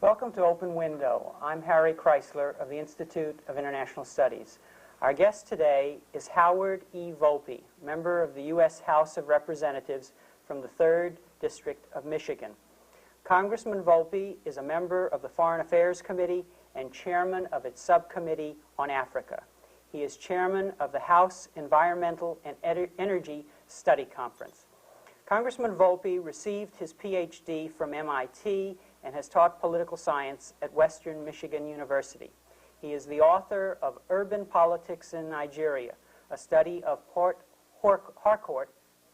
Welcome to Open Window. I'm Harry Kreisler of the Institute of International Studies. Our guest today is Howard E. Wolpe, member of the U.S. House of Representatives from the 3rd District of Michigan. Congressman Wolpe is a member of the Foreign Affairs Committee and chairman of its subcommittee on Africa. He is chairman of the House Environmental and Energy Study Conference. Congressman Wolpe received his Ph.D. from MIT and has taught political science at Western Michigan University. He is the author of Urban Politics in Nigeria, a study of Port Harcourt,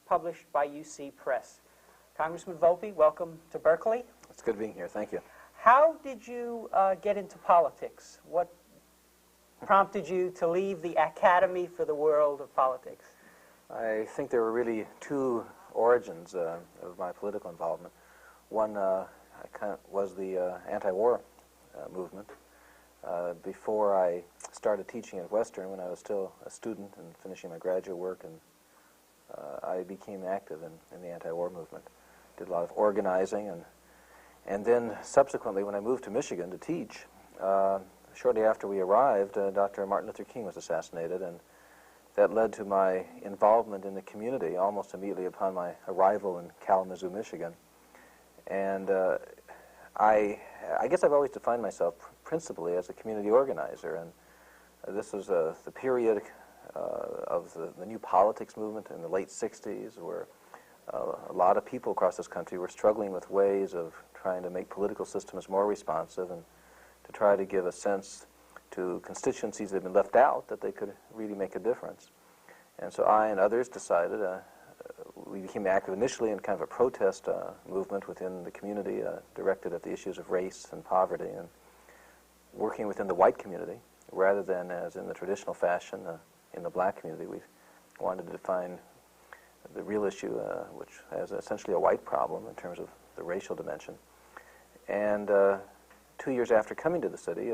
published by UC Press. Congressman Wolpe, welcome to Berkeley. It's good being here. Thank you. How did you get into politics? What prompted you to leave the academy for the world of politics? I think there were really two origins of my political involvement. One was the anti-war movement. Before I started teaching at Western, when I was still a student and finishing my graduate work, and I became active in the anti-war movement. Did a lot of organizing, and then subsequently, when I moved to Michigan to teach, shortly after we arrived, Dr. Martin Luther King was assassinated, and that led to my involvement in the community almost immediately upon my arrival in Kalamazoo, Michigan. And I guess I've always defined myself principally as a community organizer, and this was the period of the new politics movement in the late 60s, where a lot of people across this country were struggling with ways of trying to make political systems more responsive and to try to give a sense to constituencies that had been left out that they could really make a difference. And so I and others decided, we became active initially in kind of a protest movement within the community directed at the issues of race and poverty, and working within the white community rather than as in the traditional fashion in the black community. We wanted to define the real issue, which has essentially a white problem in terms of the racial dimension. And 2 years after coming to the city,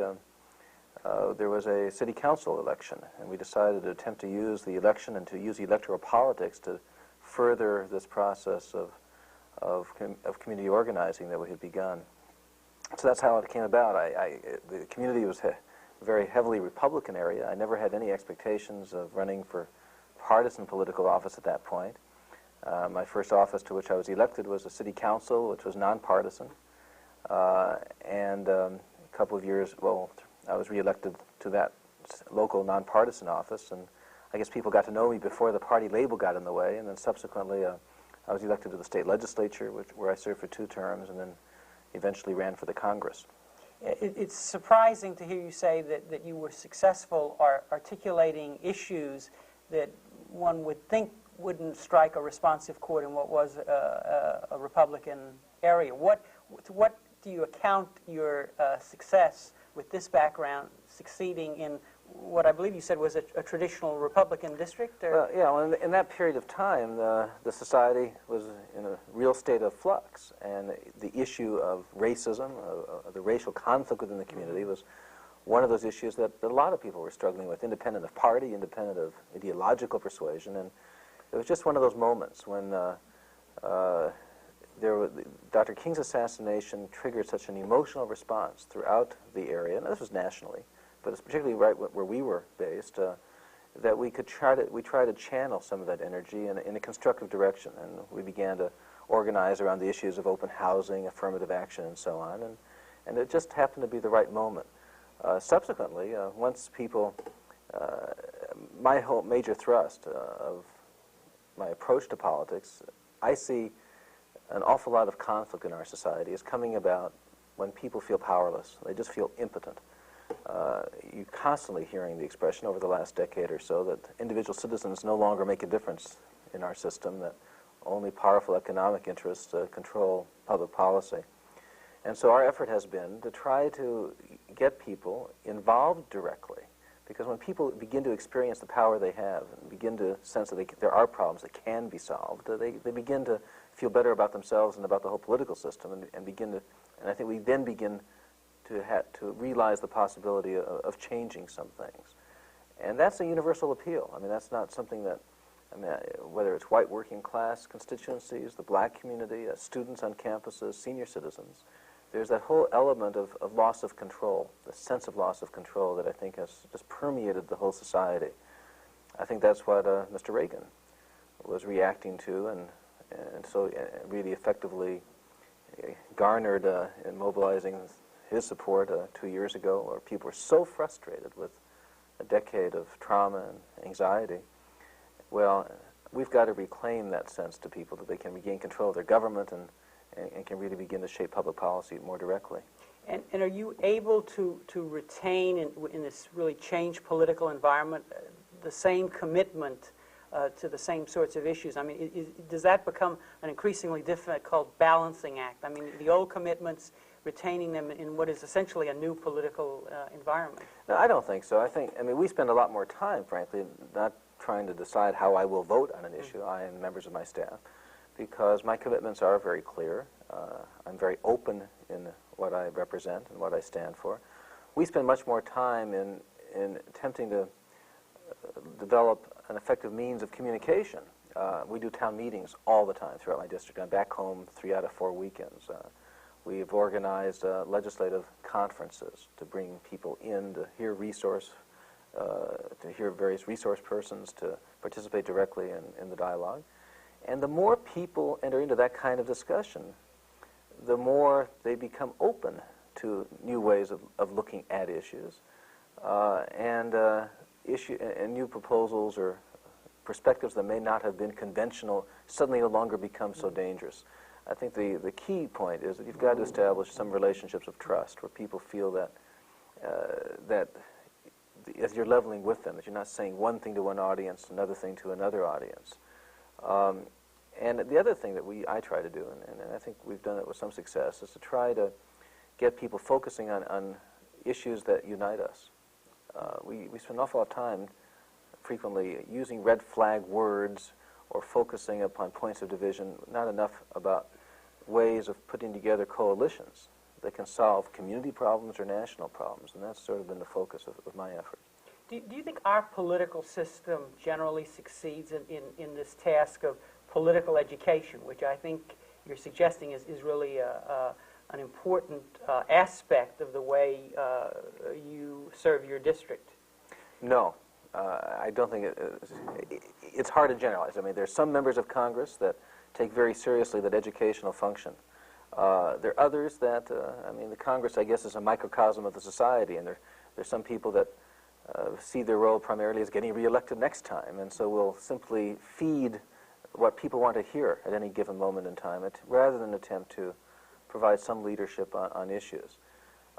there was a city council election, and we decided to attempt to use the election and to use electoral politics to further this process of community organizing that we had begun. So that's how it came about. The community was a very heavily Republican area. I never had any expectations of running for partisan political office at that point. My first office to which I was elected was the city council, which was nonpartisan. And a couple of years, well, I was reelected to that local nonpartisan office, and I guess people got to know me before the party label got in the way, and then subsequently I was elected to the state legislature, where I served for 2 terms, and then eventually ran for the Congress. It's surprising to hear you say that you were successful articulating issues that one would think wouldn't strike a responsive chord in what was a Republican area. To what do you account your success with this background succeeding in what I believe you said was a traditional Republican district? Or? Yeah, well, in that period of time, the society was in a real state of flux, and the issue of racism, the racial conflict within the community, was one of those issues that a lot of people were struggling with, independent of party, independent of ideological persuasion. And it was just one of those moments when Dr. King's assassination triggered such an emotional response throughout the area, and this was nationally, but it's particularly right where we were based, that we try to channel some of that energy in a constructive direction, and we began to organize around the issues of open housing, affirmative action, and so on, and it just happened to be the right moment. Subsequently, once people, my whole major thrust of my approach to politics, I see an awful lot of conflict in our society is coming about when people feel powerless. They just feel impotent. You're constantly hearing the expression over the last decade or so that individual citizens no longer make a difference in our system, that only powerful economic interests control public policy. And so our effort has been to try to get people involved directly, because when people begin to experience the power they have and begin to sense that there are problems that can be solved, they begin to feel better about themselves and about the whole political system, and I think we then begin to realize the possibility of changing some things. And that's a universal appeal. I mean, that's not something that, whether it's white working class constituencies, the black community, students on campuses, senior citizens, there's that whole element of loss of control, the sense of loss of control that I think has just permeated the whole society. I think that's what Mr. Reagan was reacting to, and so really effectively garnered in mobilizing his support 2 years ago, where people were so frustrated with a decade of trauma and anxiety. Well, we've got to reclaim that sense to people that they can regain control of their government and can really begin to shape public policy more directly. And are you able to retain in this really changed political environment the same commitment to the same sorts of issues? I mean, does that become an increasingly difficult balancing act? I mean, the old commitments, retaining them in what is essentially a new political environment? No, I don't think so. I mean, we spend a lot more time, frankly, not trying to decide how I will vote on an issue, I and members of my staff, because my commitments are very clear. I'm very open in what I represent and what I stand for. We spend much more time in attempting to develop an effective means of communication. We do town meetings all the time throughout my district. I'm back home 3 out of 4 weekends. We've organized legislative conferences to bring people in to hear various resource persons, to participate directly in the dialogue. And the more people enter into that kind of discussion, the more they become open to new ways of looking at issues, and new proposals or perspectives that may not have been conventional suddenly no longer become so dangerous. I think the key point is that you've got to establish some relationships of trust where people feel that as you're leveling with them, that you're not saying one thing to one audience, another thing to another audience. And the other thing that I try to do, and I think we've done it with some success, is to try to get people focusing on issues that unite us. We spend an awful lot of time frequently using red flag words or focusing upon points of division, not enough about ways of putting together coalitions that can solve community problems or national problems, and that's sort of been the focus of my effort. Do you think our political system generally succeeds in this task of political education, which I think you're suggesting is really an important aspect of the way you serve your district? No. I don't think it's hard to generalize. I mean, there's some members of Congress that take very seriously that educational function. There are others that, I mean, the Congress, I guess, is a microcosm of the society, and there's some people that see their role primarily as getting reelected next time, and so will simply feed what people want to hear at any given moment in time, rather than attempt to provide some leadership on issues.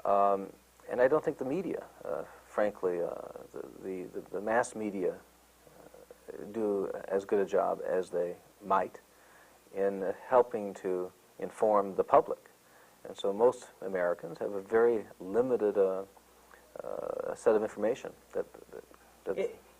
And I don't think the media, frankly, the mass media do as good a job as they might in helping to inform the public. And so most Americans have a very limited set of information.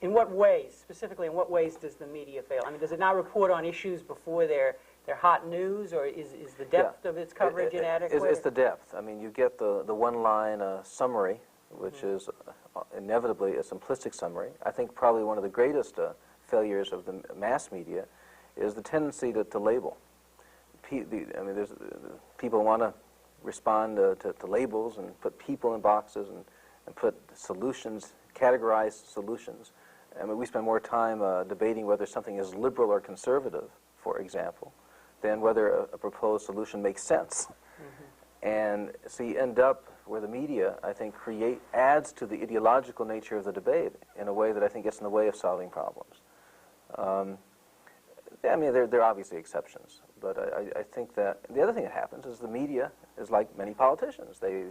In what ways, specifically, in what ways does the media fail? I mean, does it not report on issues before they're hot news, or is the depth of its coverage inadequate? It's the depth. I mean, you get the one-line summary, which is inevitably a simplistic summary. I think probably one of the greatest failures of the mass media is the tendency to label. I mean, people want to respond to labels and put people in boxes and put solutions, categorized solutions. I mean, we spend more time debating whether something is liberal or conservative, for example, than whether a proposed solution makes sense. And so you end up where the media, I think, adds to the ideological nature of the debate in a way that I think gets in the way of solving problems. I mean, there are obviously exceptions, but I think that the other thing that happens is the media is like many politicians. They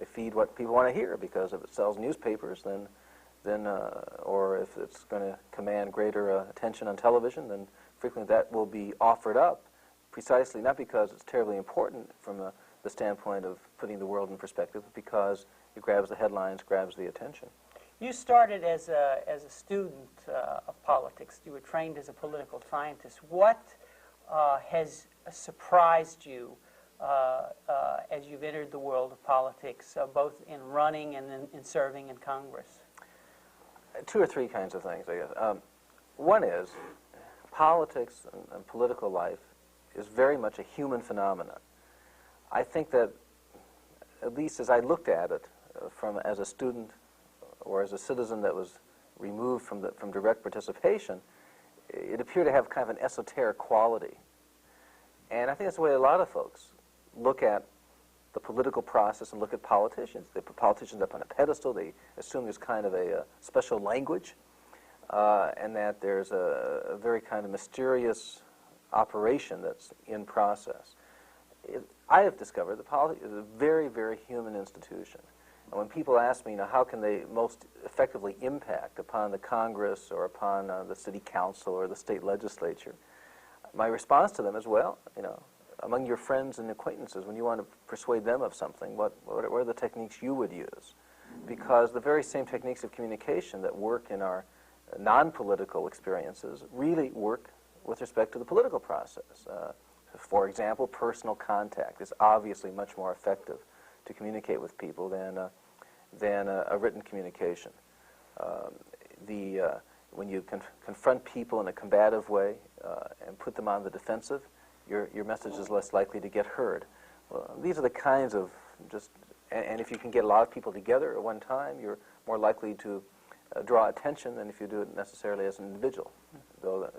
feed what people want to hear, because if it sells newspapers, then or if it's going to command greater attention on television, then frequently that will be offered up, precisely not because it's terribly important from the standpoint of putting the world in perspective, but because it grabs the headlines, grabs the attention. You started as a student of politics. You were trained as a political scientist. What has surprised you as you've entered the world of politics, both in running and in serving in Congress? 2 or 3 kinds of things, I guess. One is politics and political life is very much a human phenomenon. I think that at least as I looked at it as a student or as a citizen that was removed from direct participation, it appeared to have kind of an esoteric quality. And I think that's the way a lot of folks look at the political process and look at politicians. They put politicians up on a pedestal. They assume there's kind of a special language, and that there's a very kind of mysterious operation that's in process. I have discovered that politics is a very, very human institution. And when people ask me, how can they most effectively impact upon the Congress or upon the city council or the state legislature, my response to them is, well, among your friends and acquaintances, when you want to persuade them of something, what are the techniques you would use? Because the very same techniques of communication that work in our non-political experiences really work with respect to the political process. For example, personal contact is obviously much more effective to communicate with people than a written communication. When you confront people in a combative way and put them on the defensive, your message is less likely to get heard. Well, these are the kinds of and if you can get a lot of people together at one time, you're more likely to draw attention than if you do it necessarily as an individual, though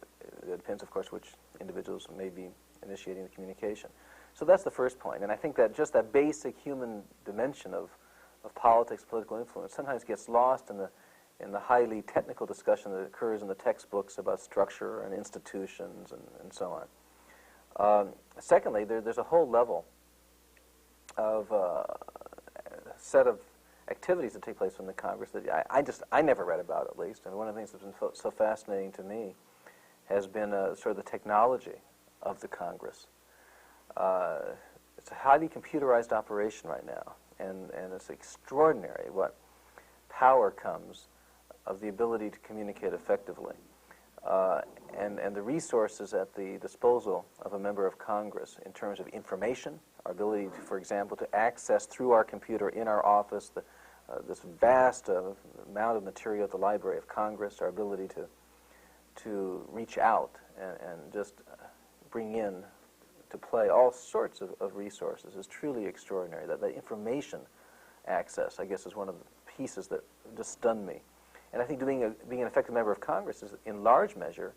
it depends, of course, which individuals may be initiating the communication. So that's the first point, and I think that just that basic human dimension of politics, political influence, sometimes gets lost in the highly technical discussion that occurs in the textbooks about structure and institutions and so on. Secondly, there's a whole level of set of activities that take place in the Congress that I never read about, at least. And one of the things that's been so fascinating to me has been sort of the technology of the Congress. It's a highly computerized operation right now, and it's extraordinary what power comes of the ability to communicate effectively. And the resources at the disposal of a member of Congress in terms of information, our ability, for example, to access through our computer in our office this vast amount of material at the Library of Congress, our ability to reach out and just bring in to play all sorts of resources is truly extraordinary. That information access, I guess, is one of the pieces that just stunned me. And I think being an effective member of Congress is, in large measure,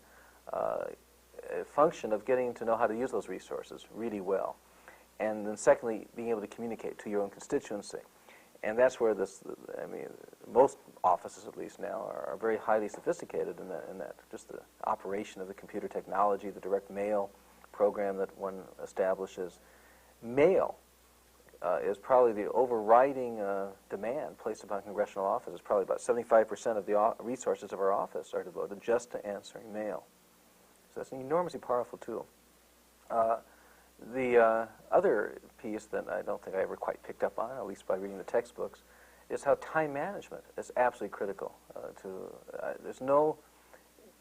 a function of getting to know how to use those resources really well. And then secondly, being able to communicate to your own constituency. And that's where most offices, at least now, are very highly sophisticated in that just the operation of the computer technology, the direct mail program that one establishes. Mail is probably the overriding demand placed upon congressional offices. Probably about 75% of the resources of our office are devoted just to answering mail. So that's an enormously powerful tool. The other piece that I don't think I ever quite picked up on, at least by reading the textbooks, is how time management is absolutely critical. There's no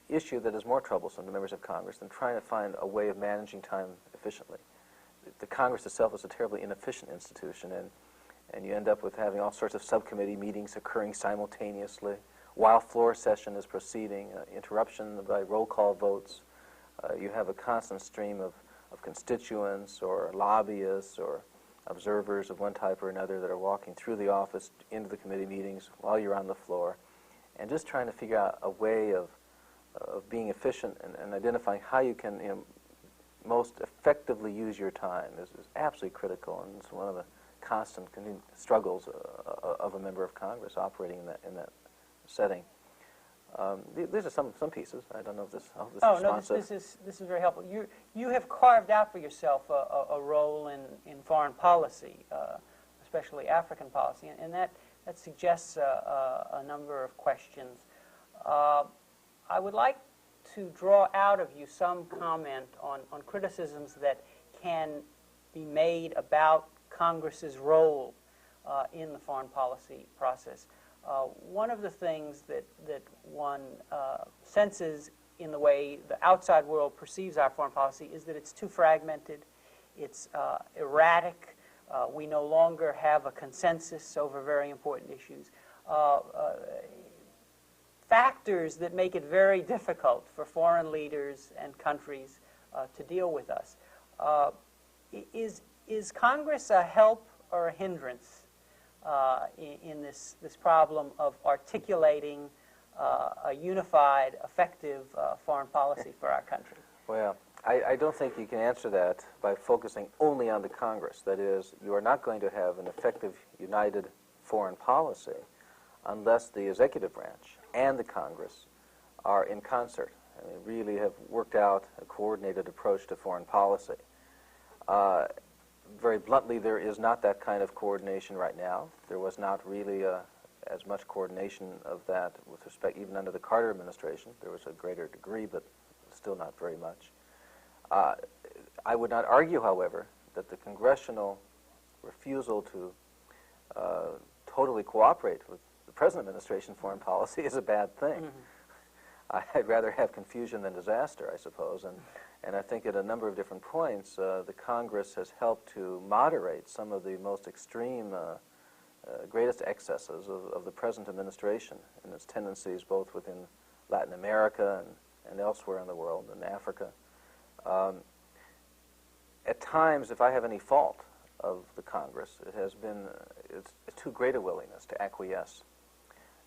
issue that is more troublesome to members of Congress than trying to find a way of managing time efficiently. The Congress itself is a terribly inefficient institution, and you end up with having all sorts of subcommittee meetings occurring simultaneously while floor session is proceeding, interruption by roll call votes. You have a constant stream of constituents or lobbyists or observers of one type or another that are walking through the office into the committee meetings while you're on the floor, and just trying to figure out a way of being efficient and identifying how you can most effectively use your time is absolutely critical, and it's one of the constant struggles of a member of Congress operating in that setting. These are some pieces. I don't know if this. Oh no, this is very helpful. You have carved out for yourself a role in foreign policy, especially African policy, and that suggests a number of questions. I would like to draw out of you some comment on criticisms that can be made about Congress's role in the foreign policy process. One of the things that one senses in the way the outside world perceives our foreign policy is that it's too fragmented, it's erratic, we no longer have a consensus over very important issues. Factors that make it very difficult for foreign leaders and countries to deal with us. Is Congress a help or a hindrance in this problem of articulating a unified, effective foreign policy for our country? Well, I don't think you can answer that by focusing only on the Congress. That is, you are not going to have an effective, united foreign policy unless the executive branch and the Congress are in concert and really have worked out a coordinated approach to foreign policy. Very bluntly, there is not that kind of coordination right now. There was not really as much coordination of that with respect, even under the Carter administration. There was a greater degree, but still not very much. I would not argue, however, that the congressional refusal to totally cooperate with the present administration foreign policy is a bad thing. Mm-hmm. I'd rather have confusion than disaster, I suppose, and I think at a number of different points the Congress has helped to moderate some of the most extreme, greatest excesses of the present administration and its tendencies both within Latin America and elsewhere in the world, in Africa. At times, if I have any fault of the Congress, it has been it's too great a willingness to acquiesce.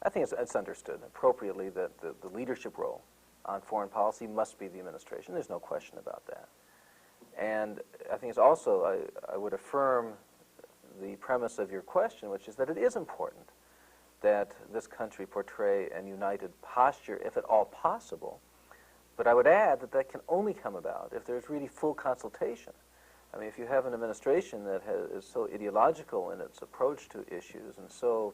I think it's understood appropriately that the leadership role on foreign policy must be the administration. There's no question about that. And I think it's also, I would affirm the premise of your question, which is that it is important that this country portray an united posture, if at all possible. But I would add that that can only come about if there's really full consultation. I mean, if you have an administration that is so ideological in its approach to issues and so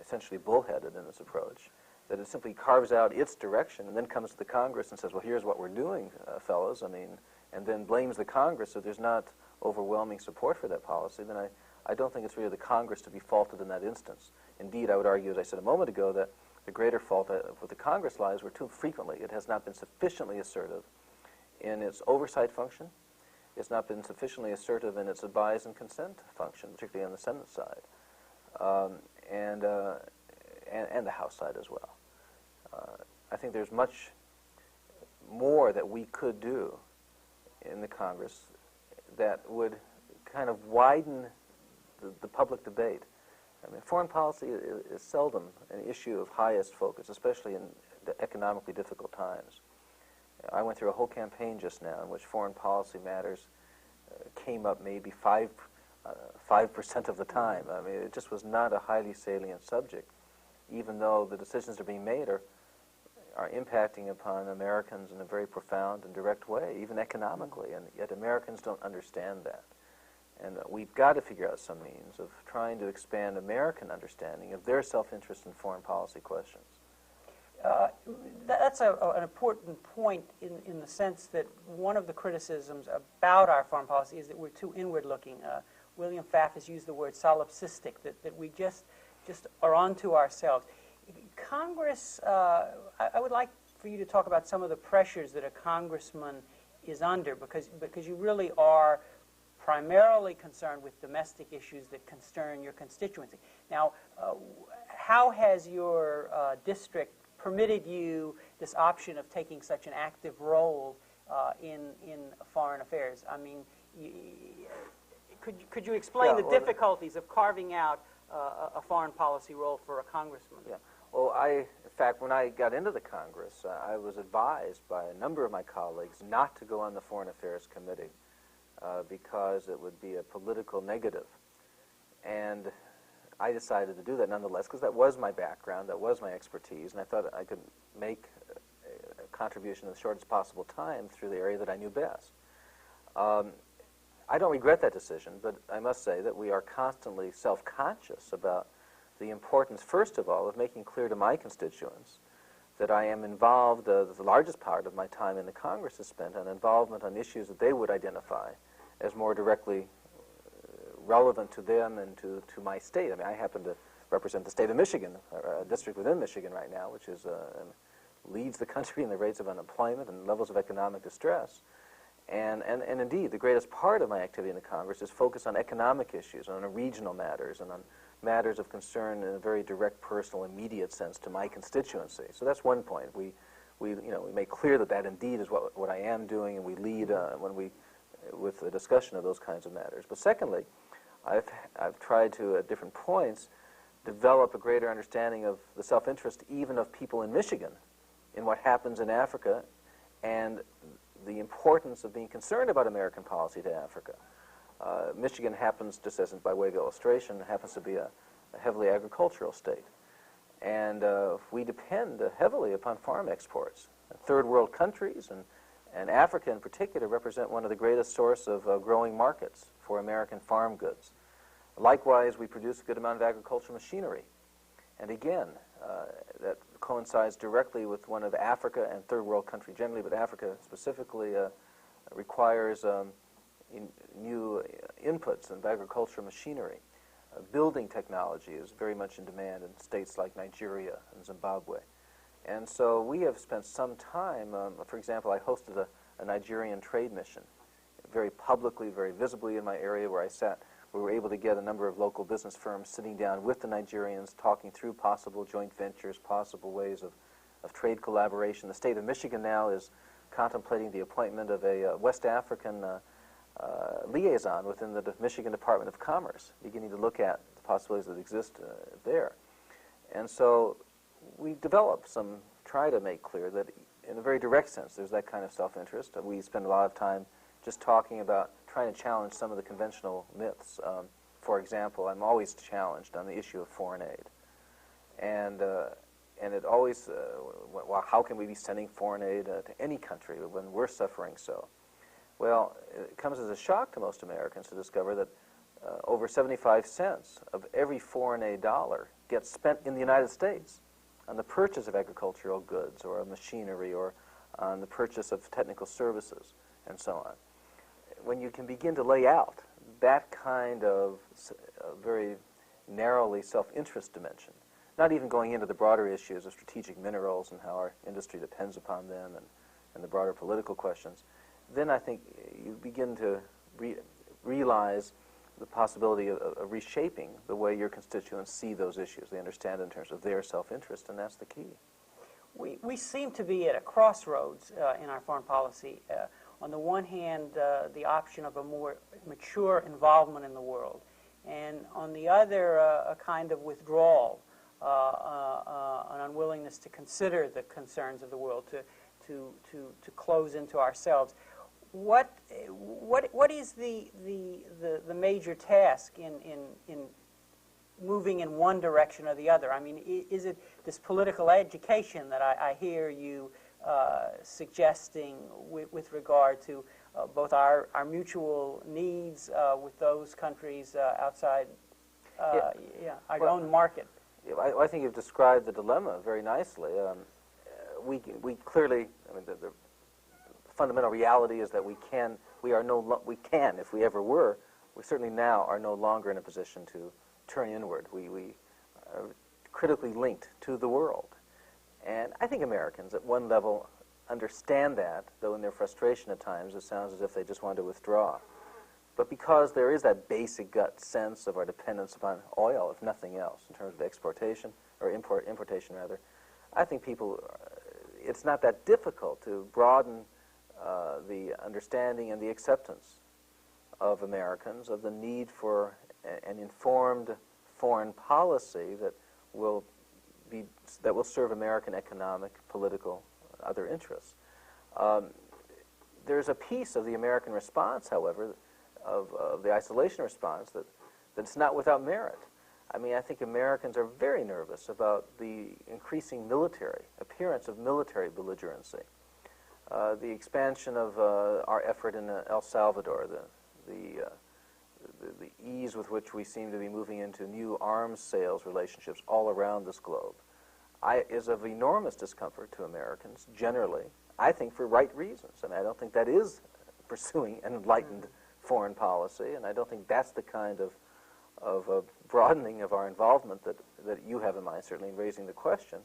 essentially bullheaded in its approach, that it simply carves out its direction and then comes to the Congress and says, well, here's what we're doing, fellows, I mean, and then blames the Congress if there's not overwhelming support for that policy, then I don't think it's really the Congress to be faulted in that instance. Indeed, I would argue, as I said a moment ago, that the greater fault with the Congress lies where too frequently it has not been sufficiently assertive in its oversight function. It's not been sufficiently assertive in its advise and consent function, particularly on the Senate side, and the House side as well. I think there's much more that we could do in the Congress that would kind of widen the public debate. I mean, foreign policy is seldom an issue of highest focus, especially in the economically difficult times. I went through a whole campaign just now in which foreign policy matters came up maybe 5% of the time. I mean, it just was not a highly salient subject, even though the decisions that are being made are impacting upon Americans in a very profound and direct way, even economically, and yet Americans don't understand that. And we've got to figure out some means of trying to expand American understanding of their self-interest in foreign policy questions. That's an important point in the sense that one of the criticisms about our foreign policy is that we're too inward-looking. William Pfaff has used the word solipsistic, that we just are onto ourselves. Congress, I would like for you to talk about some of the pressures that a congressman is under, because you really are primarily concerned with domestic issues that concern your constituency. Now, how has your district permitted you this option of taking such an active role in foreign affairs? I mean, could you explain the difficulties of carving out a foreign policy role for a congressman? Yeah. Well, in fact, when I got into the Congress, I was advised by a number of my colleagues not to go on the Foreign Affairs Committee because it would be a political negative. And I decided to do that nonetheless because that was my background, that was my expertise, and I thought I could make a contribution in the shortest possible time through the area that I knew best. I don't regret that decision, but I must say that we are constantly self-conscious about the importance, first of all, of making clear to my constituents that I am involved, the largest part of my time in the Congress is spent on involvement on issues that they would identify as more directly relevant to them and to my state. I mean, I happen to represent the state of Michigan, a district within Michigan right now, which is leads the country in the rates of unemployment and levels of economic distress. And indeed, the greatest part of my activity in the Congress is focused on economic issues, on regional matters, and on matters of concern in a very direct, personal, immediate sense to my constituency. So that's one point. We make clear that indeed is what I am doing, and we lead with the discussion of those kinds of matters. But secondly, I've tried to, at different points, develop a greater understanding of the self-interest even of people in Michigan in what happens in Africa and the importance of being concerned about American policy to Africa. Michigan happens, just as by way of illustration, happens to be a heavily agricultural state. And we depend heavily upon farm exports. Third world countries and Africa in particular represent one of the greatest sources of growing markets for American farm goods. Likewise, we produce a good amount of agricultural machinery. And again, that coincides directly with one of Africa and third world country generally, but Africa specifically requires new inputs of agricultural machinery. Building technology is very much in demand in states like Nigeria and Zimbabwe. And so we have spent some time, for example, I hosted a Nigerian trade mission, very publicly, very visibly in my area where I sat. We were able to get a number of local business firms sitting down with the Nigerians, talking through possible joint ventures, possible ways of trade collaboration. The state of Michigan now is contemplating the appointment of a West African liaison within the Michigan Department of Commerce, beginning to look at the possibilities that exist there. And so we try to make clear that in a very direct sense there's that kind of self-interest. We spend a lot of time just talking about trying to challenge some of the conventional myths. For example, I'm always challenged on the issue of foreign aid. And it always, well, how can we be sending foreign aid to any country when we're suffering so? Well, it comes as a shock to most Americans to discover that over 75 cents of every foreign aid dollar gets spent in the United States on the purchase of agricultural goods or of machinery or on the purchase of technical services and so on. When you can begin to lay out that kind of very narrowly self-interest dimension, not even going into the broader issues of strategic minerals and how our industry depends upon them and the broader political questions, then I think you begin to realize the possibility of reshaping the way your constituents see those issues. They understand in terms of their self-interest, and that's the key. We seem to be at a crossroads in our foreign policy. On the one hand, the option of a more mature involvement in the world, and on the other, a kind of withdrawal, an unwillingness to consider the concerns of the world, to close into ourselves. What is the major task in moving in one direction or the other? I mean, is it this political education that I hear you suggesting with regard to both our mutual needs with those countries outside our own market? I think you've described the dilemma very nicely. We clearly, I mean, the fundamental reality is that we can, if we ever were, we certainly now are no longer in a position to turn inward. We are critically linked to the world. And I think Americans at one level understand that, though in their frustration at times it sounds as if they just want to withdraw. But because there is that basic gut sense of our dependence upon oil, if nothing else, in terms of exportation, or importation rather, I think it's not that difficult to broaden the understanding and the acceptance of Americans of the need for an informed foreign policy that will serve American economic, political, other interests. There's a piece of the American response, however, of the isolation response that's not without merit. I mean, I think Americans are very nervous about the increasing appearance of military belligerency. The expansion of our effort in El Salvador, the ease with which we seem to be moving into new arms sales relationships all around this globe, is of enormous discomfort to Americans generally, I think for right reasons. I mean, I don't think that is pursuing an enlightened foreign policy, and I don't think that's the kind of broadening of our involvement that you have in mind, certainly in raising the question.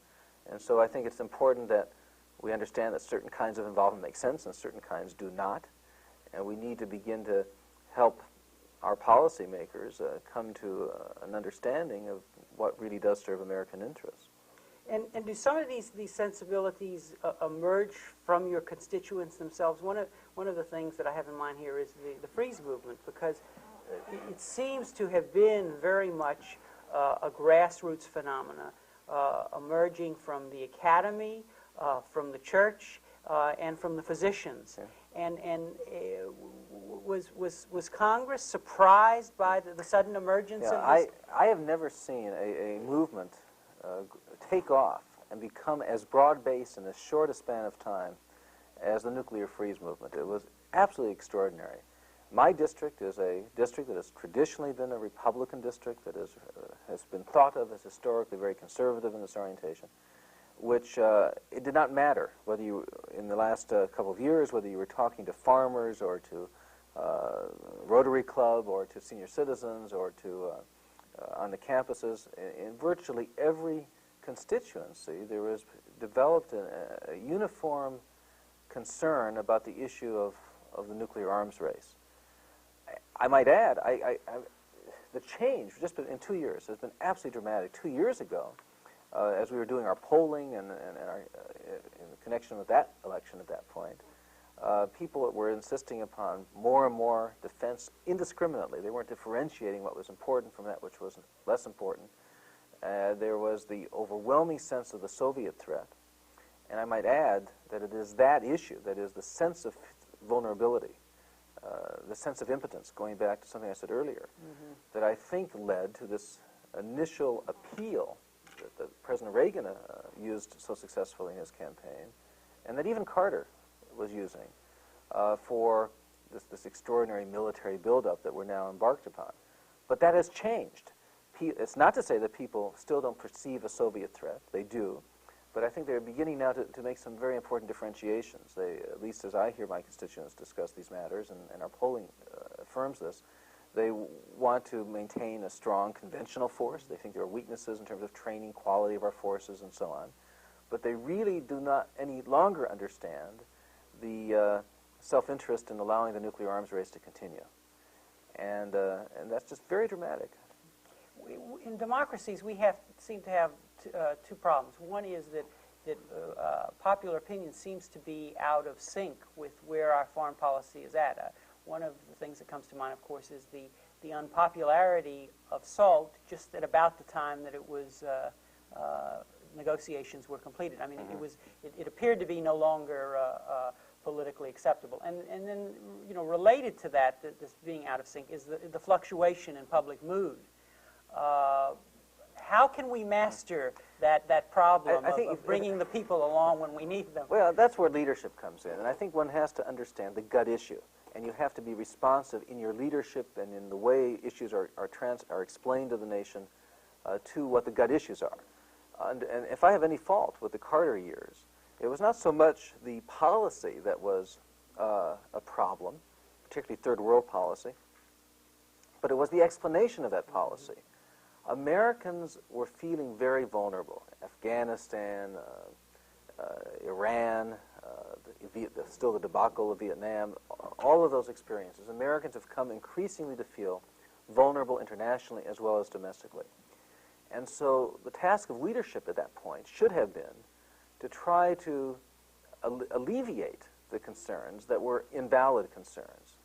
And so I think it's important that we understand that certain kinds of involvement make sense and certain kinds do not, and we need to begin to help our policymakers come to an understanding of what really does serve American interests. And do some of these sensibilities emerge from your constituents themselves? One of the things that I have in mind here is the freeze movement, because it seems to have been very much a grassroots phenomena emerging from the academy, from the church, and from the physicians. Yeah. And was Congress surprised by the sudden emergence of this? I have never seen a movement take off and become as broad-based in as short a span of time as the nuclear freeze movement. It was absolutely extraordinary. My district is a district that has traditionally been a Republican district, that has been thought of as historically very conservative in its orientation, which it did not matter whether you, in the last couple of years, whether you were talking to farmers or to Rotary Club or to senior citizens or to on the campuses. In virtually every constituency, there was developed a uniform concern about the issue of the nuclear arms race. I might add, the change just in 2 years has been absolutely dramatic. 2 years ago, as we were doing our polling and in connection with that election at that point, people were insisting upon more and more defense indiscriminately. They weren't differentiating what was important from that which was less important. There was the overwhelming sense of the Soviet threat. And I might add that it is that issue, that is the sense of vulnerability, the sense of impotence, going back to something I said earlier, that I think led to this initial appeal that President Reagan used so successfully in his campaign, and that even Carter was using for this extraordinary military buildup that we're now embarked upon. But that has changed. It's not to say that people still don't perceive a Soviet threat. They do. But I think they're beginning now to make some very important differentiations. They, at least as I hear my constituents discuss these matters, and our polling affirms this, they want to maintain a strong conventional force. They think there are weaknesses in terms of training, quality of our forces, and so on. But they really do not any longer understand the self-interest in allowing the nuclear arms race to continue. And that's just very dramatic. In democracies, we seem to have two problems. One is that popular opinion seems to be out of sync with where our foreign policy is at. One of the things that comes to mind, of course, is the unpopularity of SALT just at about the time that it was negotiations were completed. I mean, it appeared to be no longer politically acceptable. And then, you know, related to that, this being out of sync, is the fluctuation in public mood. How can we master that problem of bringing the people along when we need them? Well, that's where leadership comes in. And I think one has to understand the gut issue. And you have to be responsive in your leadership and in the way issues are explained to the nation to what the gut issues are. And if I have any fault with the Carter years, it was not so much the policy that was a problem, particularly third world policy, but it was the explanation of that policy. Americans were feeling very vulnerable. Afghanistan, Iran, still the debacle of Vietnam, all of those experiences, Americans have come increasingly to feel vulnerable internationally as well as domestically. And so the task of leadership at that point should have been to try to alleviate the concerns that were invalid concerns.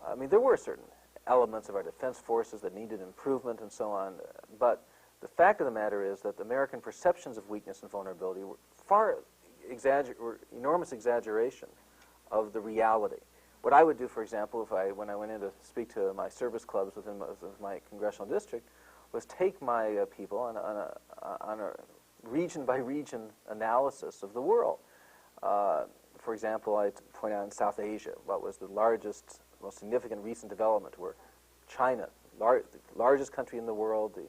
I mean, there were certain elements of our defense forces that needed improvement and so on, but the fact of the matter is that the American perceptions of weakness and vulnerability were were enormous exaggeration of the reality. What I would do, for example, when I went in to speak to my service clubs within my congressional district, was take my people on a region-by-region analysis of the world. For example, I point out in South Asia what was the largest, most significant recent development, where China, the largest country in the world,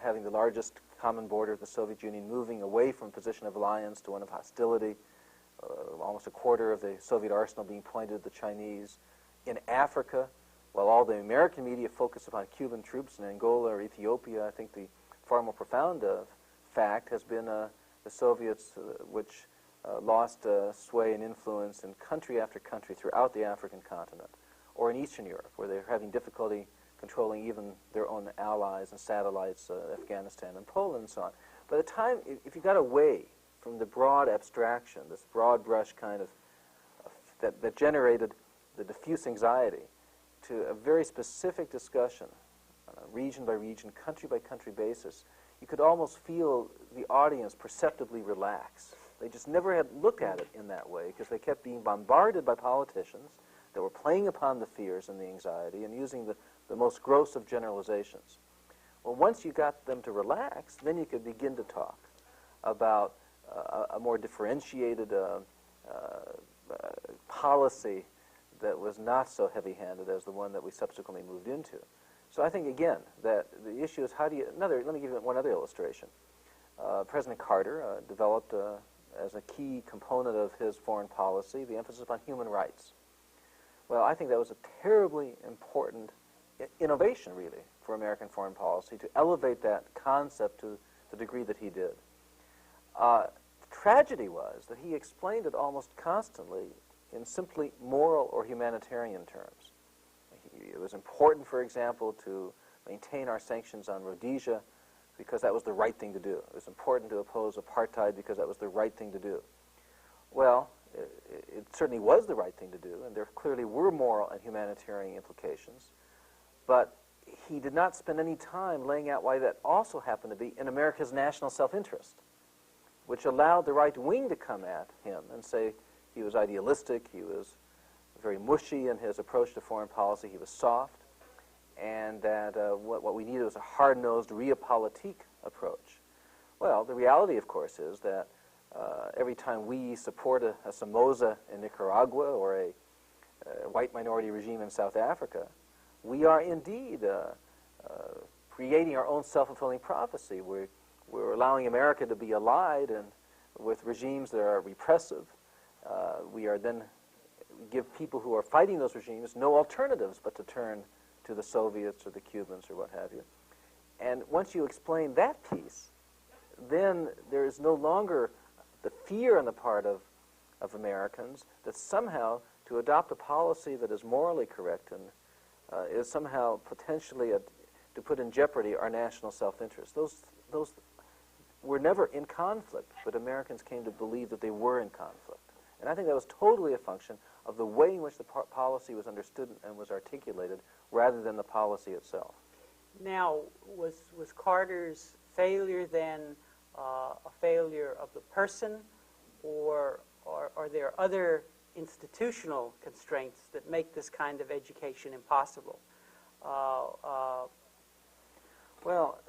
having the largest common border of the Soviet Union, moving away from a position of alliance to one of hostility, almost a quarter of the Soviet arsenal being pointed at the Chinese. In Africa, while all the American media focus upon Cuban troops in Angola or Ethiopia, I think the far more profound fact has been the Soviets, which lost sway and influence in country after country throughout the African continent, or in Eastern Europe, where they're having difficulty controlling even their own allies and satellites, Afghanistan and Poland and so on. By the time, if you got away from the broad abstraction, this broad brush kind of, that generated the diffuse anxiety, to a very specific discussion on a region by region, country by country basis, you could almost feel the audience perceptibly relax. They just never had looked at it in that way because they kept being bombarded by politicians that were playing upon the fears and the anxiety and using the most gross of generalizations. Well, once you got them to relax, then you could begin to talk about a more differentiated policy that was not so heavy-handed as the one that we subsequently moved into. So I think, again, that the issue is how do you... let me give you one other illustration. President Carter developed, as a key component of his foreign policy, the emphasis upon human rights. Well, I think that was a terribly important innovation, really, for American foreign policy, to elevate that concept to the degree that he did. The tragedy was that he explained it almost constantly in simply moral or humanitarian terms. It was important, for example, to maintain our sanctions on Rhodesia because that was the right thing to do. It was important to oppose apartheid because that was the right thing to do. Well, it certainly was the right thing to do, and there clearly were moral and humanitarian implications, but he did not spend any time laying out why that also happened to be in America's national self-interest, which allowed the right wing to come at him and say he was idealistic, he was very mushy in his approach to foreign policy, he was soft, and that what we needed was a hard-nosed realpolitik approach. Well, the reality, of course, is that every time we support a Somoza in Nicaragua or a white minority regime in South Africa, we are indeed creating our own self-fulfilling prophecy. We're allowing America to be allied with regimes that are repressive. We are then give people who are fighting those regimes no alternatives but to turn to the Soviets or the Cubans or what have you. And once you explain that piece, then there is no longer the fear on the part of Americans that somehow to adopt a policy that is morally correct and is somehow potentially to put in jeopardy our national self-interest. Those were never in conflict, but Americans came to believe that they were in conflict. And I think that was totally a function of the way in which the policy was understood and was articulated rather than the policy itself. Now, was Carter's failure then a failure of the person, or are there other institutional constraints that make this kind of education impossible? Well,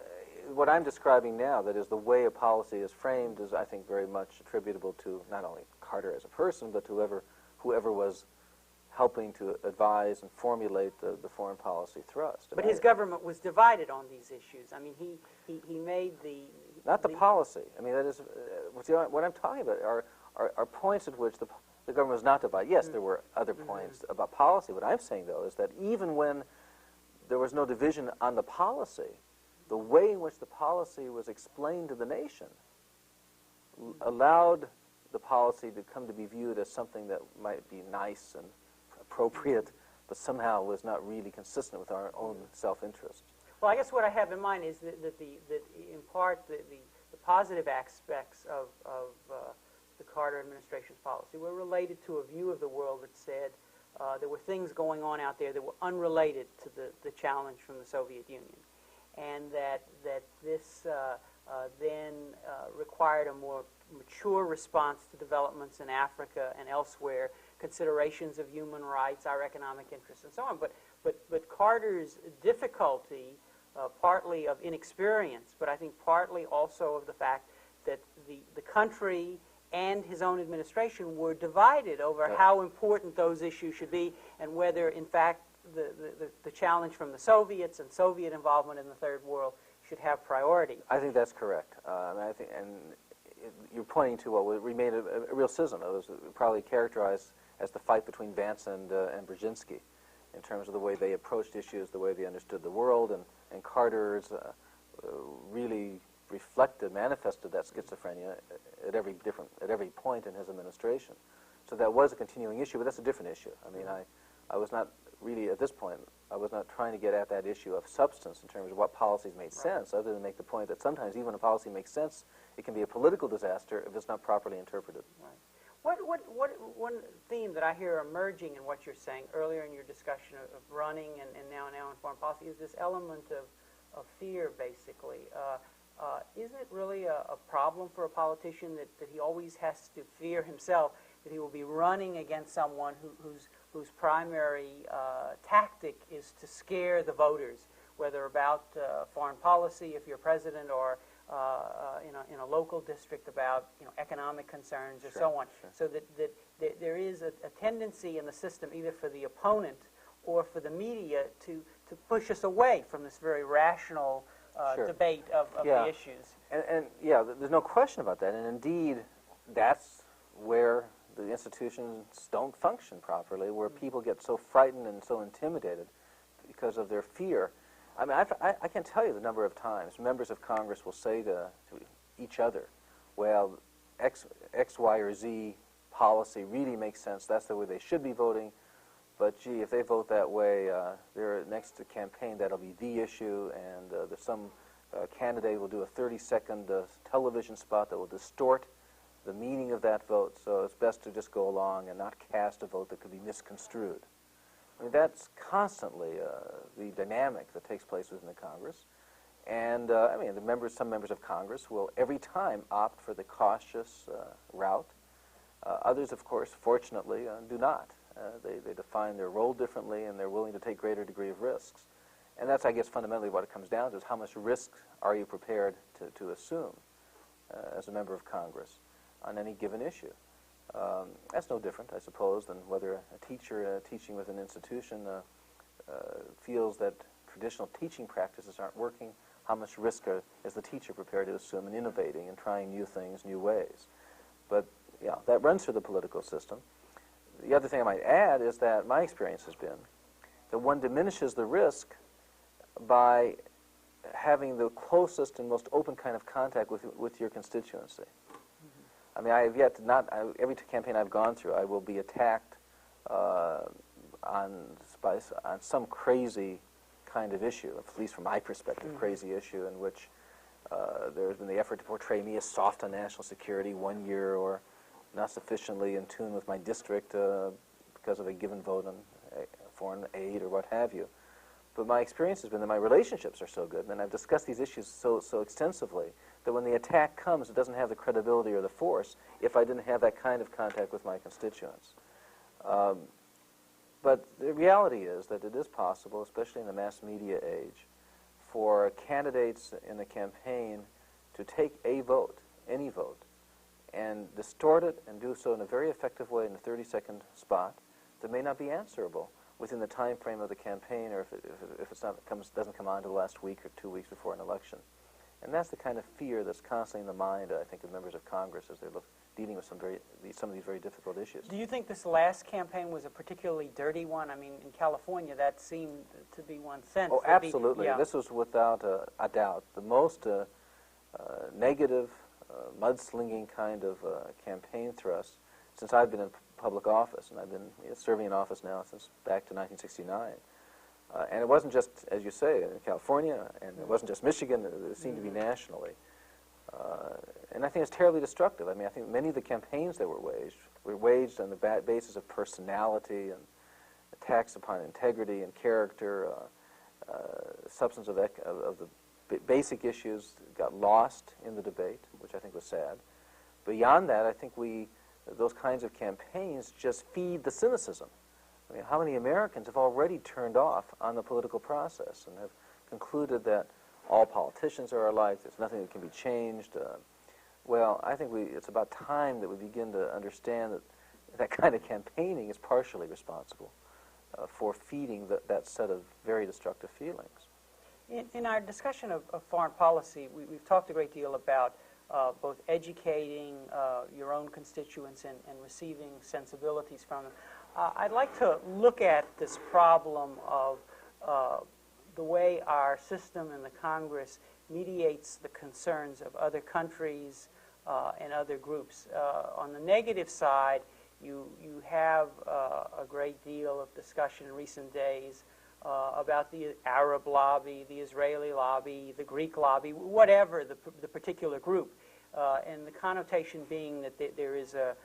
what I'm describing now, that is the way a policy is framed, is I think very much attributable to not only Carter as a person, but to whoever was helping to advise and formulate the foreign policy thrust. But his government was divided on these issues. I mean, he made the... Not the policy. I mean, that is, what I'm talking about are points at which the government was not divided. Yes, there were other points about policy. What I'm saying, though, is that even when there was no division on the policy, the way in which the policy was explained to the nation allowed the policy to come to be viewed as something that might be nice and appropriate, but somehow was not really consistent with our own self-interest. Well, I guess what I have in mind is that in part, the positive aspects of the Carter administration's policy were related to a view of the world that said there were things going on out there that were unrelated to the challenge from the Soviet Union, and that this then required a more mature response to developments in Africa and elsewhere, considerations of human rights, our economic interests, and so on. But Carter's difficulty, partly of inexperience, but I think partly also of the fact that the country and his own administration were divided over how important those issues should be, and whether, in fact, the challenge from the Soviets and Soviet involvement in the Third World should have priority. I think that's correct. I think, and you're pointing to what remained a real schism. It was probably characterized as the fight between Vance and Brzezinski in terms of the way they approached issues, the way they understood the world, and Carter's really manifested that schizophrenia at every point in his administration. So that was a continuing issue, but that's a different issue. I mean, I was not really, at this point, I was not trying to get at that issue of substance in terms of what policies made sense, other than make the point that sometimes even a policy makes sense, it can be a political disaster if it's not properly interpreted. Right. One theme that I hear emerging in what you're saying earlier in your discussion of running and now in foreign policy is this element of fear, basically. Isn't it really a problem for a politician that he always has to fear himself, that he will be running against someone whose primary tactic is to scare the voters, whether about foreign policy if you're president, or in a local district about economic concerns or so on. Sure. So that there is a tendency in the system, either for the opponent or for the media, to push us away from this very rational Sure. debate of Yeah. the issues. And yeah, there's no question about that. And indeed, that's where the institutions don't function properly, where people get so frightened and so intimidated because of their fear. I mean, I can't tell you the number of times members of Congress will say to each other, well, X, Y, or Z policy really makes sense. That's the way they should be voting. But, gee, if they vote that way, they're next to campaign, that'll be the issue, and there's some candidate will do a 30-second television spot that will distort the meaning of that vote, so it's best to just go along and not cast a vote that could be misconstrued. I mean, that's constantly the dynamic that takes place within the Congress. And, I mean, some members of Congress will every time opt for the cautious route. Others, of course, fortunately, do not. They define their role differently, and they're willing to take greater degree of risks. And that's, I guess, fundamentally what it comes down to, is how much risk are you prepared to assume as a member of Congress on any given issue. That's no different, I suppose, than whether a teacher teaching with an institution feels that traditional teaching practices aren't working. How much risk is the teacher prepared to assume in innovating and trying new things, new ways? But, yeah, that runs through the political system. The other thing I might add is that my experience has been that one diminishes the risk by having the closest and most open kind of contact with your constituency. I mean, I have yet to every campaign I've gone through, I will be attacked on some crazy kind of issue, at least from my perspective, crazy issue in which there's been the effort to portray me as soft on national security one year, or not sufficiently in tune with my district because of a given vote on foreign aid or what have you. But my experience has been that my relationships are so good, and I've discussed these issues so extensively, that when the attack comes, it doesn't have the credibility or the force if I didn't have that kind of contact with my constituents. But the reality is that it is possible, especially in the mass media age, for candidates in a campaign to take a vote, any vote, and distort it and do so in a very effective way in a 30-second spot that may not be answerable within the time frame of the campaign, or if doesn't come on to the last week or 2 weeks before an election. And that's the kind of fear that's constantly in the mind, I think, of members of Congress as they're dealing with some of these very difficult issues. Do you think this last campaign was a particularly dirty one? I mean, in California, that seemed to be one sense. Oh, absolutely. This was without a doubt the most negative, mudslinging kind of campaign thrust since I've been in public office, and I've been serving in office now since back to 1969. And it wasn't just, as you say, in California, and it wasn't just Michigan. It seemed to be nationally. And I think it's terribly destructive. I mean, I think many of the campaigns that were waged on the basis of personality and attacks upon integrity and character, substance of the basic issues got lost in the debate, which I think was sad. Beyond that, I think those kinds of campaigns just feed the cynicism. I mean, how many Americans have already turned off on the political process and have concluded that all politicians are alike, there's nothing that can be changed? Well, I think it's about time that we begin to understand that kind of campaigning is partially responsible for feeding that set of very destructive feelings. In our discussion of foreign policy, we've talked a great deal about both educating your own constituents and receiving sensibilities from them. I'd like to look at this problem of the way our system in the Congress mediates the concerns of other countries and other groups. On the negative side, you have a great deal of discussion in recent days about the Arab lobby, the Israeli lobby, the Greek lobby, whatever the particular group, and the connotation being that there is a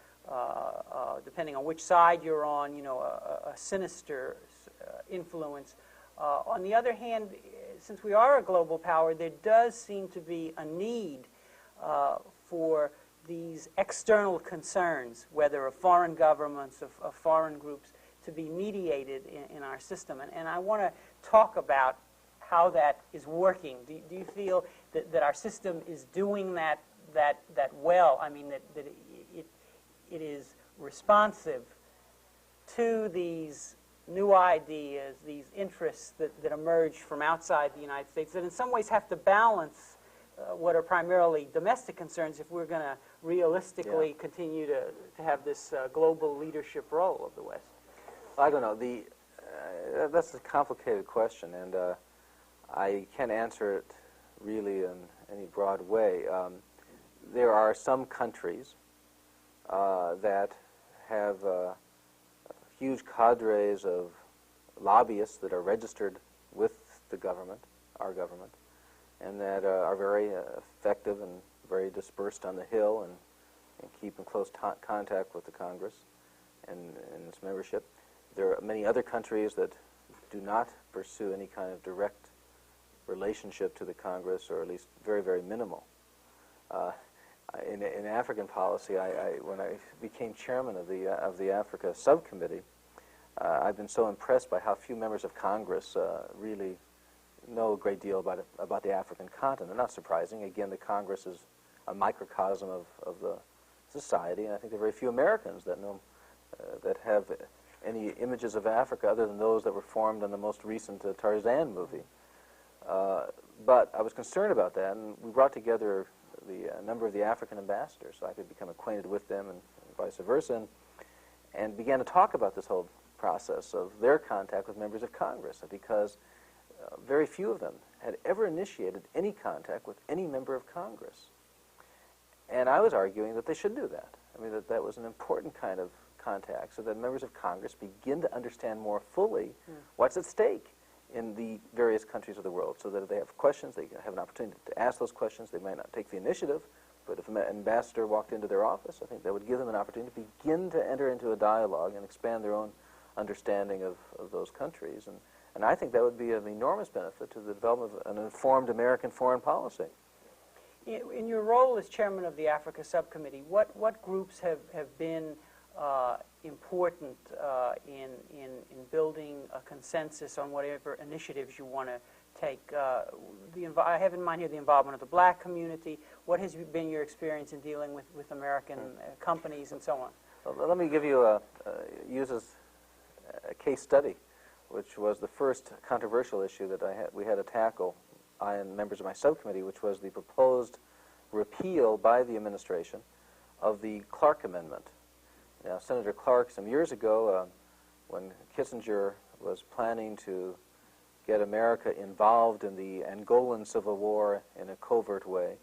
depending on which side you're on, a sinister influence. On the other hand, since we are a global power, there does seem to be a need for these external concerns, whether of foreign governments, of foreign groups, to be mediated in our system. And I want to talk about how that is working. Do you feel that our system is doing that well? I mean, that it is responsive to these new ideas, these interests that emerge from outside the United States, that in some ways have to balance what are primarily domestic concerns if we're going to realistically continue to have this global leadership role of the West? I don't know. That's a complicated question, and I can't answer it really in any broad way. There are some countries that have huge cadres of lobbyists that are registered with the government, our government, and that are very effective and very dispersed on the Hill and keep in close contact with the Congress and its membership. There are many other countries that do not pursue any kind of direct relationship to the Congress, or at least very, very minimal. In African policy, when I became chairman of the Africa subcommittee, I've been so impressed by how few members of Congress really know a great deal about the African continent. Not surprising. Again, the Congress is a microcosm of the society, and I think there are very few Americans that know that have any images of Africa other than those that were formed in the most recent Tarzan movie. But I was concerned about that, and we brought together a number of the African ambassadors so I could become acquainted with them and vice versa, and began to talk about this whole process of their contact with members of Congress, because very few of them had ever initiated any contact with any member of Congress. And I was arguing that they should do that. I mean, that was an important kind of contact, so that members of Congress begin to understand more fully what's at stake in the various countries of the world, so that if they have questions, they have an opportunity to ask those questions. They might not take the initiative, but if an ambassador walked into their office, I think that would give them an opportunity to begin to enter into a dialogue and expand their own understanding of those countries. And I think that would be of enormous benefit to the development of an informed American foreign policy. In your role as chairman of the Africa Subcommittee, what groups have been important in building a consensus on whatever initiatives you want to take? I have in mind here the involvement of the black community. What has been your experience in dealing with American companies and so on? Well, let me give you use as a case study, which was the first controversial issue that we had to tackle, I and members of my subcommittee, which was the proposed repeal by the administration of the Clark Amendment. Now, Senator Clark, some years ago, when Kissinger was planning to get America involved in the Angolan Civil War in a covert way,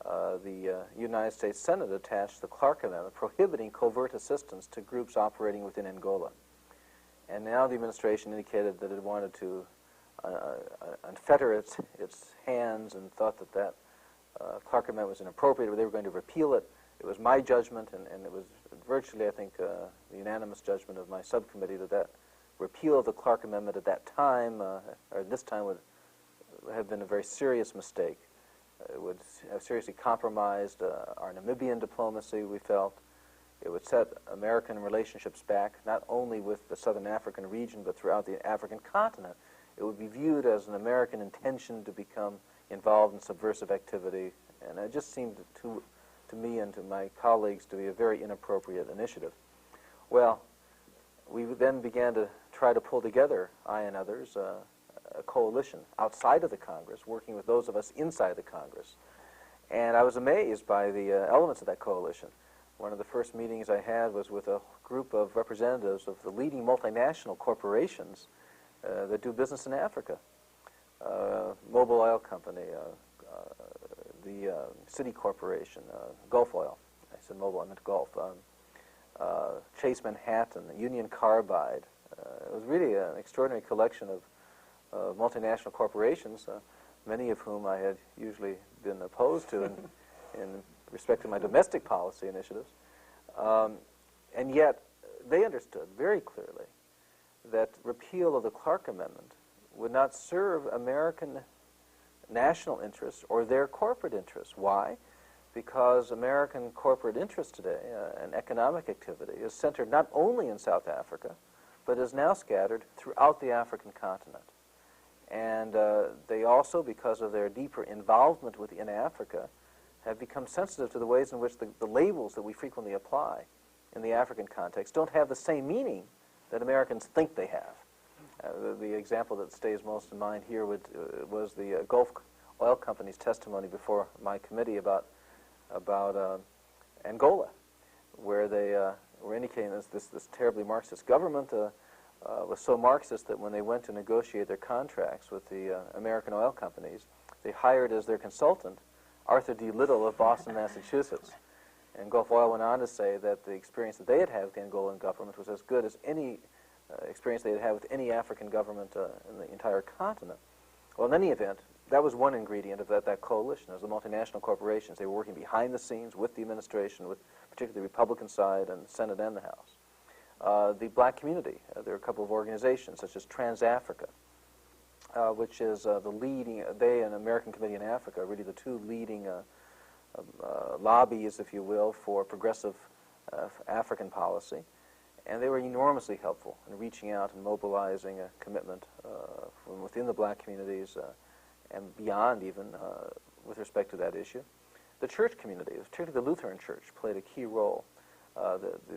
the United States Senate attached the Clark Amendment prohibiting covert assistance to groups operating within Angola. And now the administration indicated that it wanted to unfetter its hands and thought that Clark Amendment was inappropriate, or they were going to repeal it. It was my judgment, and it was virtually, I think, the unanimous judgment of my subcommittee that repeal of the Clark Amendment at that time, or this time, would have been a very serious mistake. It would have seriously compromised our Namibian diplomacy, we felt. It would set American relationships back, not only with the Southern African region, but throughout the African continent. It would be viewed as an American intention to become involved in subversive activity, and it just seemed to me and to my colleagues to be a very inappropriate initiative. Well, we then began to try to pull together, I and others, a coalition outside of the Congress, working with those of us inside the Congress. And I was amazed by the elements of that coalition. One of the first meetings I had was with a group of representatives of the leading multinational corporations that do business in Africa. Mobil Oil Company, the City Corporation, Gulf Oil. I said Mobil, I meant Gulf. Chase Manhattan, Union Carbide. It was really an extraordinary collection of multinational corporations, many of whom I had usually been opposed to in respect to my domestic policy initiatives. And yet, they understood very clearly that repeal of the Clark Amendment would not serve American national interests or their corporate interests. Why? Because American corporate interest today and economic activity is centered not only in South Africa, but is now scattered throughout the African continent. And they also, because of their deeper involvement within Africa, have become sensitive to the ways in which the labels that we frequently apply in the African context don't have the same meaning that Americans think they have. The example that stays most in mind here was the Gulf Oil Company's testimony before my committee about Angola, where they were indicating this terribly Marxist government was so Marxist that when they went to negotiate their contracts with the American oil companies, they hired as their consultant Arthur D. Little of Boston, Massachusetts. And Gulf Oil went on to say that the experience that they had had with the Angolan government was as good as any experience they had had with any African government in the entire continent. Well, in any event, that was one ingredient of that coalition. It was the multinational corporations. They were working behind the scenes with the administration, with particularly the Republican side and the Senate and the House. The black community, there are a couple of organizations such as Trans-Africa, which is the leading, they and American Committee in Africa are really the two leading lobbies, if you will, for progressive African policy. And they were enormously helpful in reaching out and mobilizing a commitment from within the black communities and beyond even with respect to that issue. The church community, particularly the Lutheran Church, played a key role.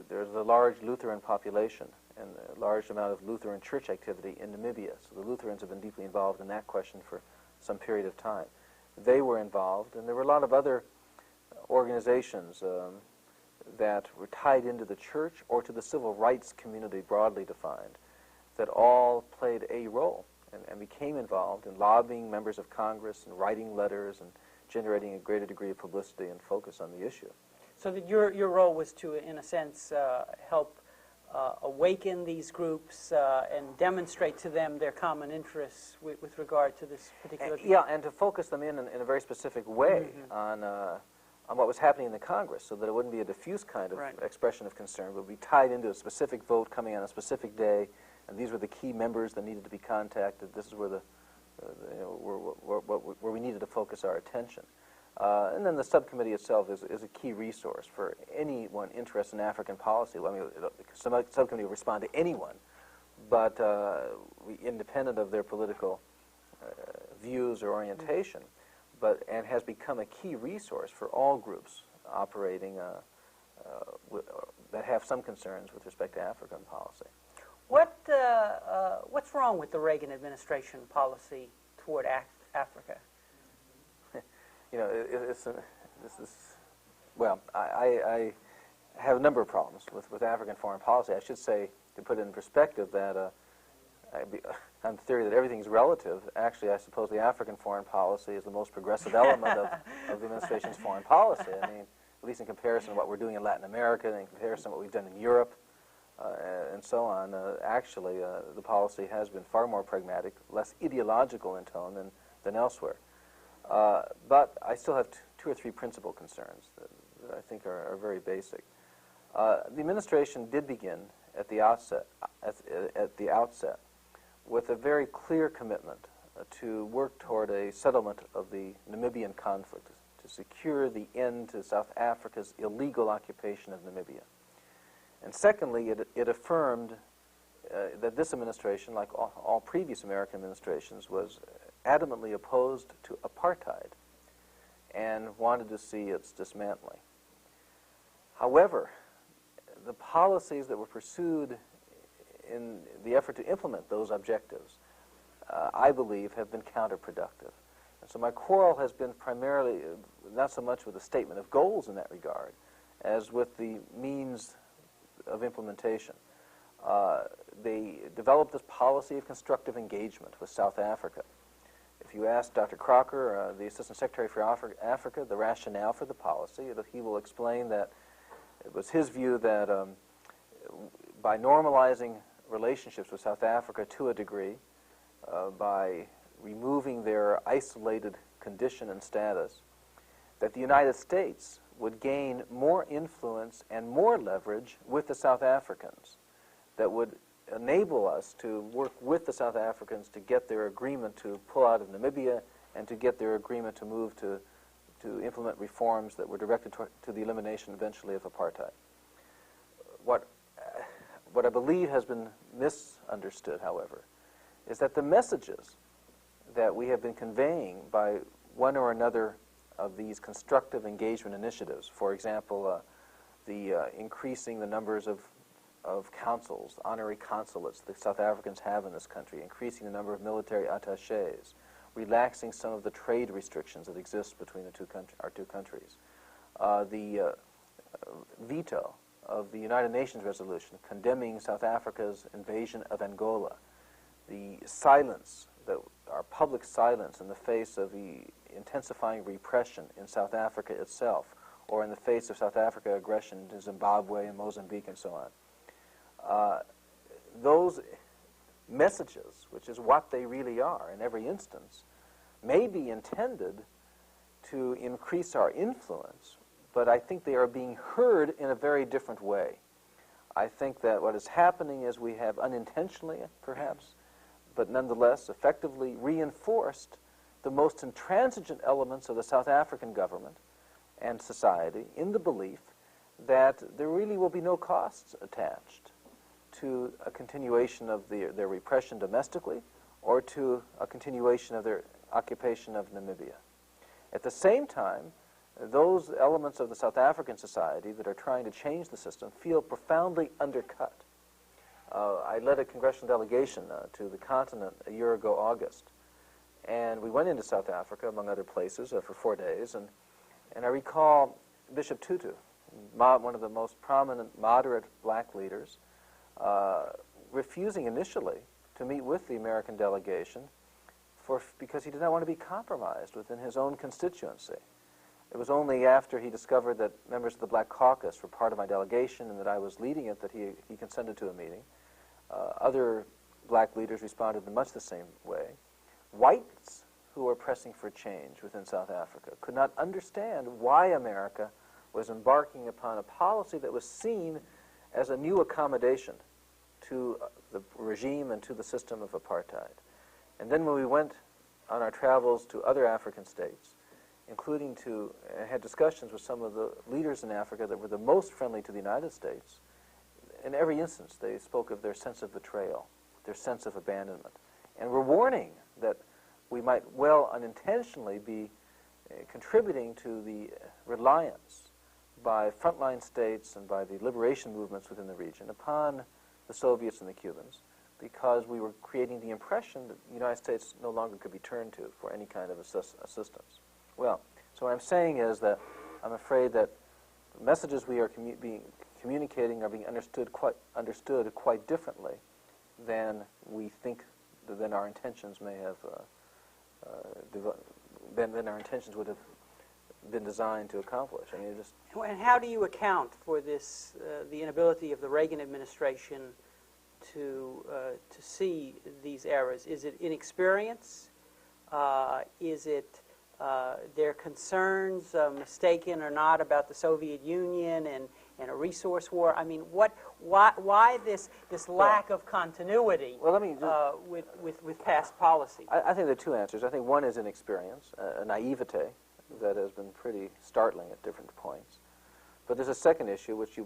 There's a large Lutheran population and a large amount of Lutheran church activity in Namibia. So the Lutherans have been deeply involved in that question for some period of time. They were involved, and there were a lot of other organizations that were tied into the church or to the civil rights community broadly defined that all played a role and became involved in lobbying members of Congress and writing letters and generating a greater degree of publicity and focus on the issue. So that your role was to, in a sense, help awaken these groups and demonstrate to them their common interests with regard to this particular... Yeah, and to focus them in a very specific way on what was happening in the Congress, so that it wouldn't be a diffuse kind of expression of concern, but would be tied into a specific vote coming on a specific day, and these were the key members that needed to be contacted. This is where where we needed to focus our attention. And then the subcommittee itself is a key resource for anyone interested in African policy. Well, I mean, the subcommittee will respond to anyone, but independent of their political views or orientation, and has become a key resource for all groups operating that have some concerns with respect to African policy. What's wrong with the Reagan administration policy toward Africa? You know, I have a number of problems with African foreign policy. I should say, to put it in perspective, that on the theory that everything's relative, actually, I suppose the African foreign policy is the most progressive element of the administration's foreign policy. I mean, at least in comparison to what we're doing in Latin America, and in comparison to what we've done in Europe, and so on, actually, the policy has been far more pragmatic, less ideological in tone than elsewhere. But I still have two or three principal concerns that I think are very basic. The administration did begin at the outset with a very clear commitment to work toward a settlement of the Namibian conflict, to secure the end to South Africa's illegal occupation of Namibia. And secondly, it affirmed that this administration, like all previous American administrations, was adamantly opposed to apartheid and wanted to see its dismantling. However, the policies that were pursued in the effort to implement those objectives, I believe, have been counterproductive. And so my quarrel has been primarily not so much with the statement of goals in that regard as with the means of implementation. They developed this policy of constructive engagement with South Africa. If you ask Dr. Crocker, the Assistant Secretary for Africa, the rationale for the policy, he will explain that it was his view that by normalizing relationships with South Africa to a degree, by removing their isolated condition and status, that the United States would gain more influence and more leverage with the South Africans, that would enable us to work with the South Africans to get their agreement to pull out of Namibia and to get their agreement to move to implement reforms that were directed to the elimination eventually of apartheid. What I believe has been misunderstood, however, is that the messages that we have been conveying by one or another of these constructive engagement initiatives, for example, increasing the numbers of consuls, honorary consulates the South Africans have in this country, increasing the number of military attachés, relaxing some of the trade restrictions that exist between our two countries, the veto of the United Nations resolution condemning South Africa's invasion of Angola, the silence, our public silence in the face of the intensifying repression in South Africa itself, or in the face of South Africa aggression to Zimbabwe and Mozambique and so on. Those messages, which is what they really are in every instance, may be intended to increase our influence, but I think they are being heard in a very different way. I think that what is happening is we have unintentionally, perhaps, but nonetheless effectively reinforced the most intransigent elements of the South African government and society in the belief that there really will be no costs attached to a continuation of their repression domestically or to a continuation of their occupation of Namibia. At the same time, those elements of the South African society that are trying to change the system feel profoundly undercut. I led a congressional delegation to the continent a year ago, August, and we went into South Africa, among other places, for 4 days, and I recall Bishop Tutu, one of the most prominent moderate black leaders, refusing initially to meet with the American delegation because he did not want to be compromised within his own constituency. It was only after he discovered that members of the Black Caucus were part of my delegation and that I was leading it that he consented to a meeting. Other black leaders responded in much the same way. Whites who were pressing for change within South Africa could not understand why America was embarking upon a policy that was seen as a new accommodation to the regime and to the system of apartheid. And then when we went on our travels to other African states, including had discussions with some of the leaders in Africa that were the most friendly to the United States, in every instance they spoke of their sense of betrayal, their sense of abandonment, and were warning that we might well unintentionally be contributing to the reliance by frontline states and by the liberation movements within the region upon the Soviets and the Cubans, because we were creating the impression that the United States no longer could be turned to for any kind of assistance. Well, so what I'm saying is that I'm afraid that the messages we are communicating are being understood quite differently than we think, than our intentions may have, than our intentions would have been designed to accomplish. I mean, And how do you account for this, the inability of the Reagan administration to see these errors? Is it inexperience? Is it their concerns, mistaken or not, about the Soviet Union and a resource war? I mean, why this lack of continuity with past policy? I think there are two answers. I think one is inexperience, a naivete that has been pretty startling at different points. But there's a second issue, which you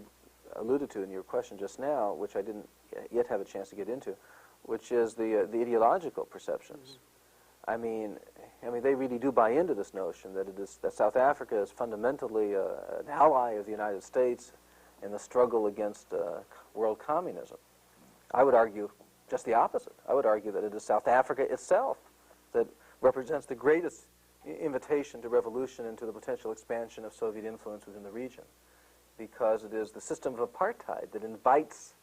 alluded to in your question just now, which I didn't yet have a chance to get into, which is the ideological perceptions. Mm-hmm. I mean, they really do buy into this notion that South Africa is fundamentally an ally of the United States in the struggle against world communism. I would argue just the opposite. I would argue that it is South Africa itself that represents the greatest invitation to revolution and to the potential expansion of Soviet influence within the region, because it is the system of apartheid that invites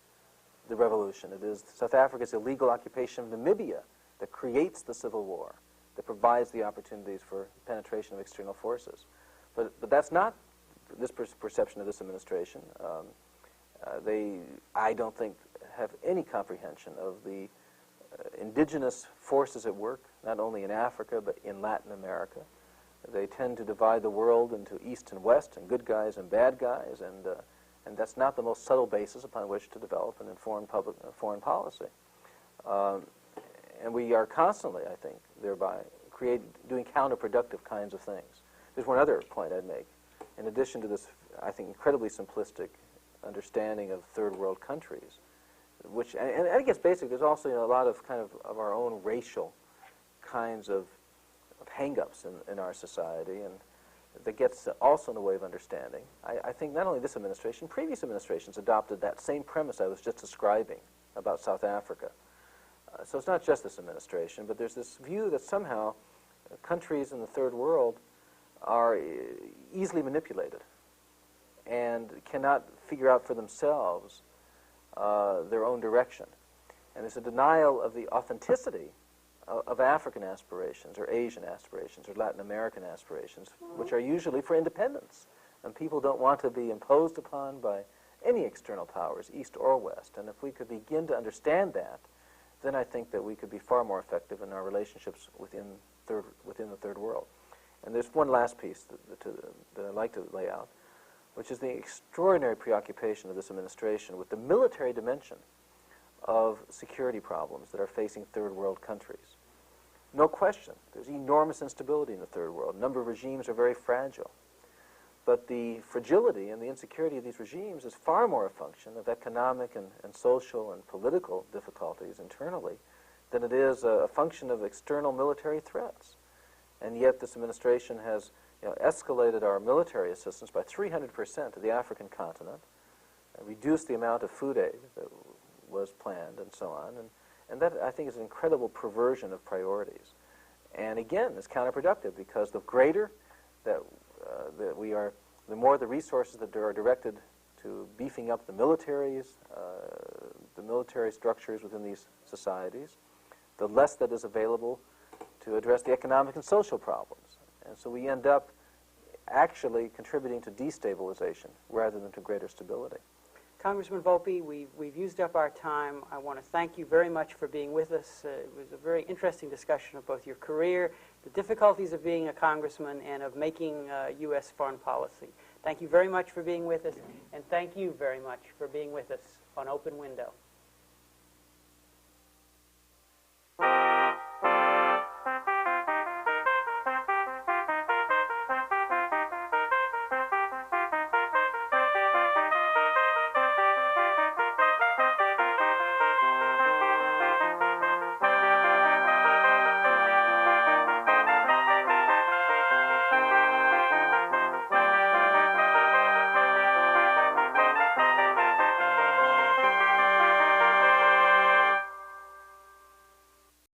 the revolution. It is South Africa's illegal occupation of Namibia that creates the civil war, that provides the opportunities for penetration of external forces. But that's not this perception of this administration. I don't think, have any comprehension of the indigenous forces at work, not only in Africa, but in Latin America, They tend to divide the world into East and West, and good guys and bad guys, and that's not the most subtle basis upon which to develop an informed foreign policy. And we are constantly, I think, thereby doing counterproductive kinds of things. There's one other point I'd make. In addition to this, I think, incredibly simplistic understanding of third world countries, which, and I guess basically there's also a lot of kind of our own racial kinds of hang-ups in our society, and that gets also in the way of understanding. I think not only this administration, previous administrations adopted that same premise I was just describing about South Africa. So it's not just this administration, but there's this view that somehow countries in the third world are easily manipulated and cannot figure out for themselves their own direction. And there's a denial of the authenticity of African aspirations or Asian aspirations or Latin American aspirations, which are usually for independence. And people don't want to be imposed upon by any external powers, East or West. And if we could begin to understand that, then I think that we could be far more effective in our relationships within the third world. And there's one last piece that I'd like to lay out, which is the extraordinary preoccupation of this administration with the military dimension of security problems that are facing third world countries. No question, there's enormous instability in the third world. A number of regimes are very fragile. But the fragility and the insecurity of these regimes is far more a function of economic and social and political difficulties internally than it is a function of external military threats. And yet this administration has escalated our military assistance by 300% to the African continent, and reduced the amount of food aid that was planned, and so on. And that, I think, is an incredible perversion of priorities. And again, it's counterproductive, because the greater that we are, the more the resources that are directed to beefing up the military structures within these societies, the less that is available to address the economic and social problems. And so we end up actually contributing to destabilization rather than to greater stability. Congressman Wolpe, we've used up our time. I want to thank you very much for being with us. It was a very interesting discussion of both your career, the difficulties of being a congressman, and of making U.S. foreign policy. Thank you very much for being with us, and thank you very much for being with us on Open Window.